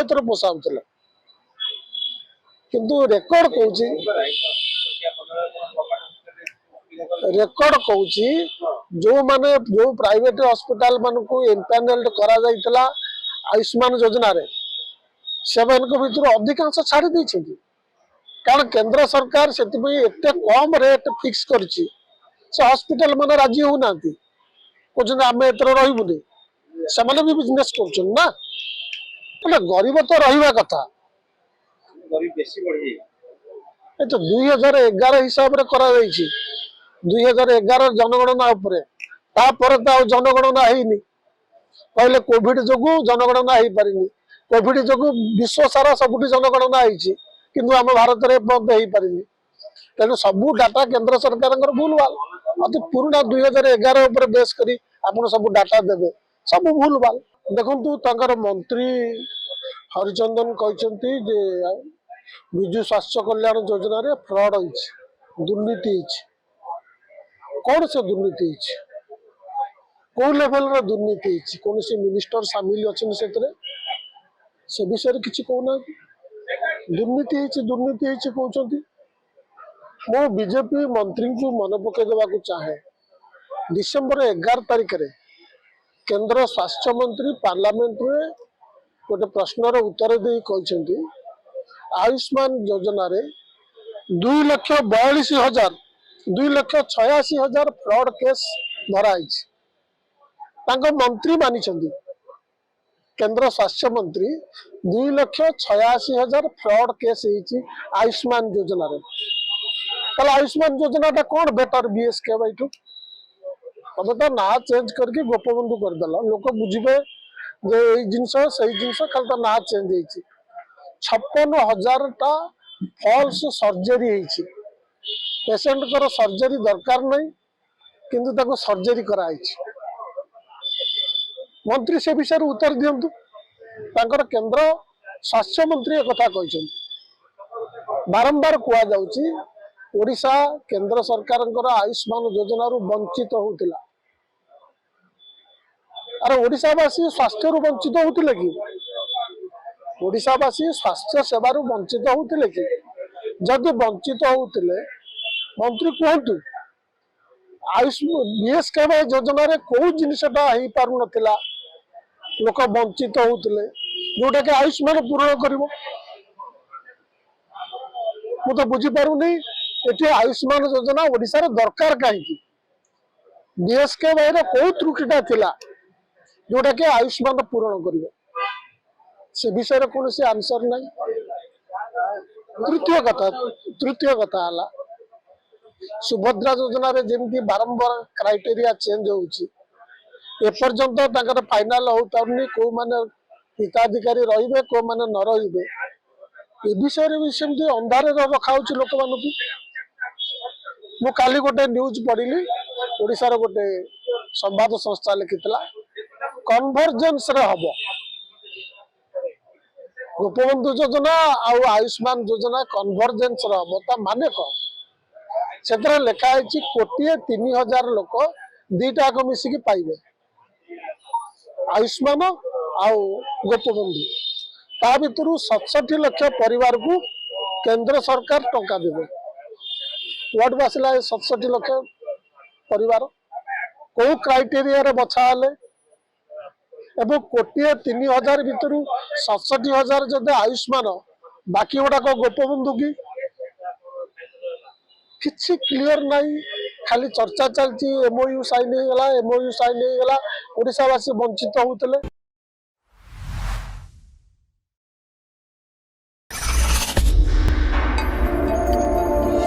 थर पोषाऊला किंतु रेकर्ड कहूँ जो माने जो प्राइवेट हॉस्पिटल मान को इम्पैनल्ड करा जाइतला आयुष्मान योजना रे से भर अधिकांश छाड़ी देछथि कारण केंद्र सरकार से एते कम रेट फिक्स करछि से हॉस्पिटल माने राजी हो नांती कहते आम एतर रही से भी बिजनेस कर ना गरीब तो रहा कथा तो 2011 हिसाब से करा 2011 जनगणना तो जनगणना है कहले कोविड जो जनगणना हो पारिनी कोविड जो विश्व सारा सब जनगणना किंतु आम भारत में बंद हो पारिनी तेणु सबू डाटा केंद्र सरकार भूल भाल अति पुराना 2011 बेस करी आप सब डाटा देवे सब भूल भाल देखु मंत्री हरिचंदन कहते विजु स्वास्थ्य कल्याण योजना रे फ्रॉड दुर्नीति कौन से दुर्नीति कौ लेवल दुर्नीति कौन से मिनिस्टर सामिल अच्छे से विषय किसी कहना दुर्नीति कहते मो बीजेपी मंत्री को मन पकईदेवा चाहे डिसेम्बर 11 तारिख रे केंद्र स्वास्थ्य मंत्री पार्लियामेंट रे गोटे प्रश्नर उत्तर दे कहते आयुष्मान योजना रे 2,42,000 2,86,000 फ्रॉड केस धराई मंत्री मानी केंद्र स्वास्थ्य मंत्री 2,86,000 फ्रॉड केस आयुष्मान योजना रे आयुष्मान योजना टा कौन बेटर बीएसके बैठू तब तो ना चेंज करके गोपबंधु करदेल लोक बुझे जिनस खाली तो ना चेंज हो 56,000 टा फॉल्स सर्जरी पेशेंट कर सर्जरी दरकार नहीं किंतु ताको सर्जरी कराई मंत्री से विषय उत्तर दिंतु केंद्र स्वास्थ्य मंत्री एक कथा बारंबार कहुची ओडिशा केंद्र सरकार आयुष्मान योजना रु वंचित होतिला अरे ओडिशावासी स्वास्थ्य रु वंचित होतिले कि ओडिशावासी स्वास्थ्य सेवा रु वंचित होतिले कि जदि वंचित होतिले मंत्री कहतु आयुष्मान बीएसके योजना रे कोउ जिनिसटा हेई पारु नथिला लोक वंचित होतिले जोटा कि आयुष्मान पूर्ण करिवो मु तो बुझी पारुनी एठी आयुष्मान योजना ओडिसा रे दरकार काहे बीएसके रे कोउ त्रुटिटा थिला जोटा कि आयुष्मान पूर्ण करिवो से विषय कौन से आंसर नहीं तृतीय कथा हला सुभद्रा योजना रे जेमती बारंबार क्राइटेरिया चेंज होउची एपर्यंत फाइनाल हो पारनी को माने हिताधिकारी रहिबे को माने न रहिबे ए विषय भी सेमती अंधारे रखा लोक मानू मु काली गोटे न्यूज पढ़िली ओडिसा रो गोटे संवाद संस्था लिखितला कन्वर्जेंस रे हबो गोपबंधु योजना आउ आयुष्मान योजना कन्वर्जेंस रे हबो ता माने को सेतरे लिखा है 1,03,000 लोक दीटा को मिसिकी पाइबे आयुष्मान आउ गोपबंधु ता भितर 67 लाख परिवार को केंद्र सरकार टंका देबे वाट बसला 67 लाख परिवार को क्राइटेरिया रे बछा हले एवं 1,03,000 भितर 67,000 जदि आयुष्मान बाकी गुड़ा गोपबंधु की किसी क्लियर नहीं खाली चर्चा चलती एमओयू साइन हो गला ओडिशावासी वंचित होते।